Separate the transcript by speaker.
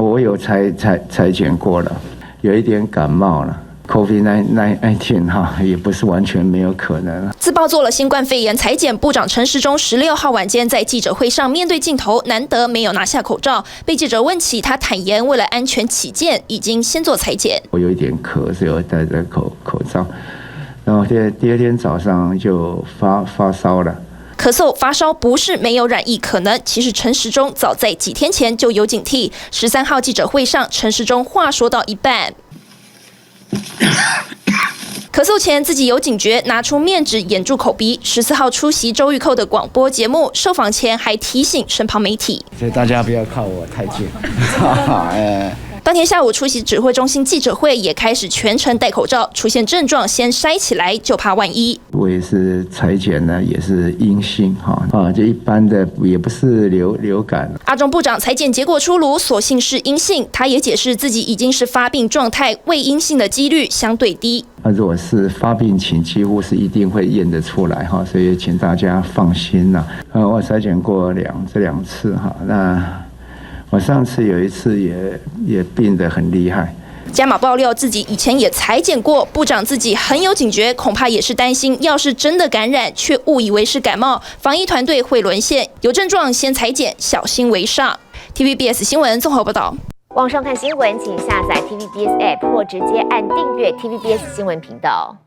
Speaker 1: 我有裁剪过了，有一点感冒了。COVID-19 哈，也不是完全没有可能。
Speaker 2: 自曝做了新冠肺炎采检，部长陈时中16号晚间在记者会上面对镜头，难得没有拿下口罩。被记者问起，他坦言为了安全起见，已经先做采检。
Speaker 1: 我有一点咳，所以我戴着口罩，然后第二天早上就发烧了。
Speaker 2: 咳嗽、发烧不是没有染疫可能，其实陈时中早在几天前就有警惕。13号记者会上，陈时中话说到一半。咳嗽前自己有警觉，拿出面纸掩住口鼻。14号出席周玉蔻的广播节目，受访前还提醒身旁媒体，
Speaker 1: 所以大家不要靠我太近。
Speaker 2: 当天下午出席指挥中心记者会，也开始全程戴口罩，出现症状先筛起来，就怕万一。
Speaker 1: 我也是采检呢，也是阴性就一般的，也不是流感。
Speaker 2: 阿中部长采检结果出炉，所幸是阴性，他也解释自己已经是发病状态，未阴性的几率相对低。
Speaker 1: 如果是发病情，几乎是一定会验得出来所以请大家放心啦。我采检过这两次那我上次有一次也病得很厉害。
Speaker 2: 加码爆料自己以前也采检过，部长自己很有警觉，恐怕也是担心，要是真的感染，却误以为是感冒，防疫团队会沦陷。有症状先采检，小心为上。TVBS 新闻综合报道。
Speaker 3: 网上看新闻，请下载 TVBS App 或直接按订阅 TVBS 新闻频道。